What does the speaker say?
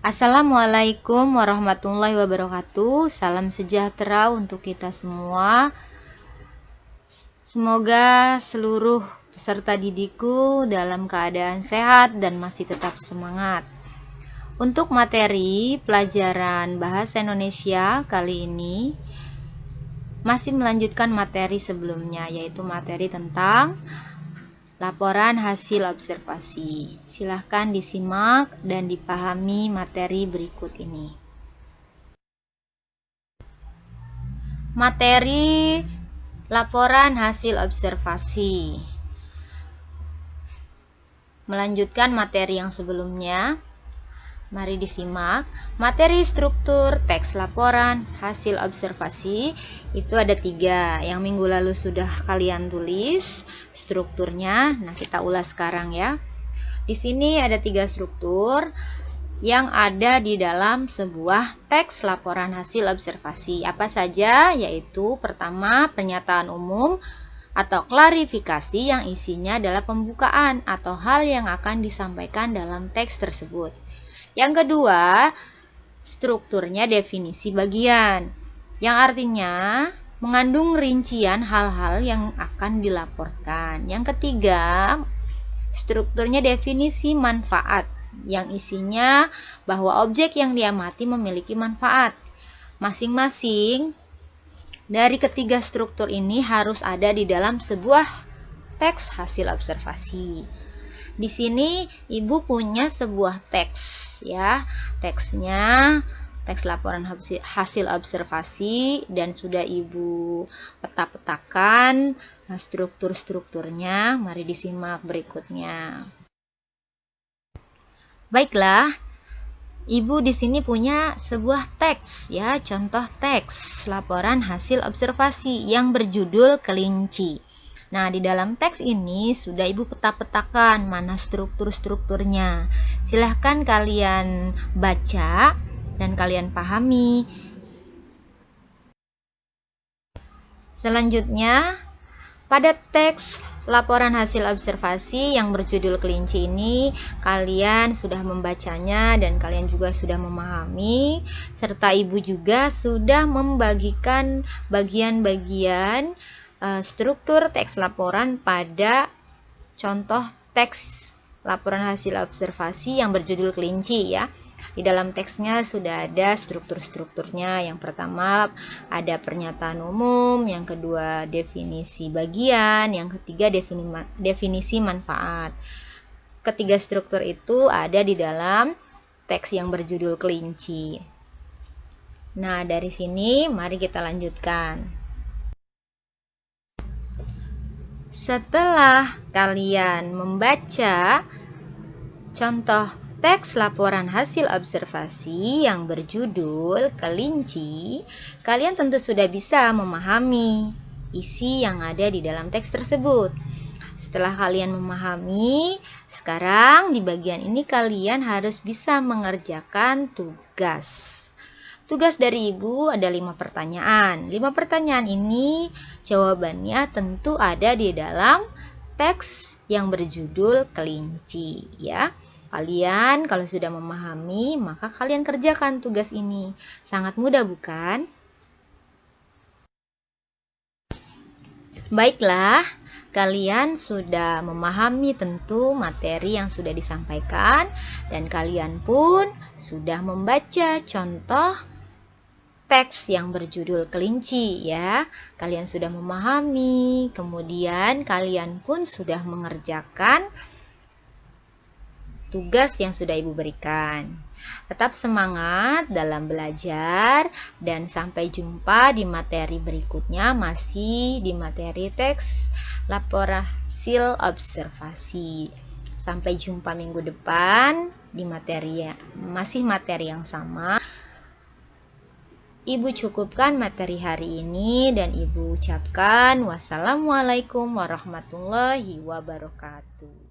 Assalamualaikum warahmatullahi wabarakatuh. Salam sejahtera untuk kita semua. Semoga seluruh peserta didikku dalam keadaan sehat dan masih tetap semangat. Untuk materi pelajaran Bahasa Indonesia kali ini masih melanjutkan materi sebelumnya, yaitu materi tentang laporan hasil observasi. Silahkan disimak dan dipahami materi berikut ini. Materi laporan hasil observasi. Melanjutkan materi yang sebelumnya, mari disimak. Materi struktur teks laporan hasil observasi itu ada 3. Yang minggu lalu sudah kalian tulis strukturnya. Nah, kita ulas sekarang ya. Di sini ada 3 struktur yang ada di dalam sebuah teks laporan hasil observasi. Apa saja? Yaitu pertama, pernyataan umum atau klarifikasi yang isinya adalah pembukaan atau hal yang akan disampaikan dalam teks tersebut. Yang kedua, strukturnya definisi bagian, yang artinya mengandung rincian hal-hal yang akan dilaporkan. Yang ketiga, strukturnya definisi manfaat, yang isinya bahwa objek yang diamati memiliki manfaat. Masing-masing dari ketiga struktur ini harus ada di dalam sebuah teks hasil observasi. Di sini Ibu punya sebuah teks ya. Teksnya teks laporan hasil observasi dan sudah Ibu peta-petakan struktur-strukturnya. Mari disimak berikutnya. Baiklah, Ibu di sini punya sebuah teks ya, contoh teks laporan hasil observasi yang berjudul kelinci. Nah, di dalam teks ini sudah Ibu peta-petakan mana struktur-strukturnya. Silahkan kalian baca dan kalian pahami. Selanjutnya, pada teks laporan hasil observasi yang berjudul kelinci ini, kalian sudah membacanya dan kalian juga sudah memahami, serta Ibu juga sudah membagikan bagian-bagian struktur teks laporan pada contoh teks laporan hasil observasi yang berjudul kelinci ya. Di dalam teksnya sudah ada struktur-strukturnya. Yang pertama ada pernyataan umum, yang kedua definisi bagian, yang ketiga definisi manfaat. Ketiga struktur itu ada di dalam teks yang berjudul kelinci. Nah, dari sini mari kita lanjutkan. Setelah kalian membaca contoh teks laporan hasil observasi yang berjudul kelinci, kalian tentu sudah bisa memahami isi yang ada di dalam teks tersebut. Setelah kalian memahami, sekarang di bagian ini kalian harus bisa mengerjakan tugas. Tugas dari Ibu ada 5 pertanyaan. 5 pertanyaan ini jawabannya tentu ada di dalam teks yang berjudul kelinci ya. Kalian kalau sudah memahami, maka kalian kerjakan tugas ini. Sangat mudah bukan? Baiklah, kalian sudah memahami tentu materi yang sudah disampaikan dan kalian pun sudah membaca contoh teks yang berjudul kelinci ya. Kalian sudah memahami, kemudian kalian pun sudah mengerjakan tugas yang sudah Ibu berikan. Tetap semangat dalam belajar dan sampai jumpa di materi berikutnya, masih di materi teks laporan hasil observasi. Sampai jumpa minggu depan di materi yang sama. Ibu cukupkan materi hari ini dan Ibu ucapkan wassalamualaikum warahmatullahi wabarakatuh.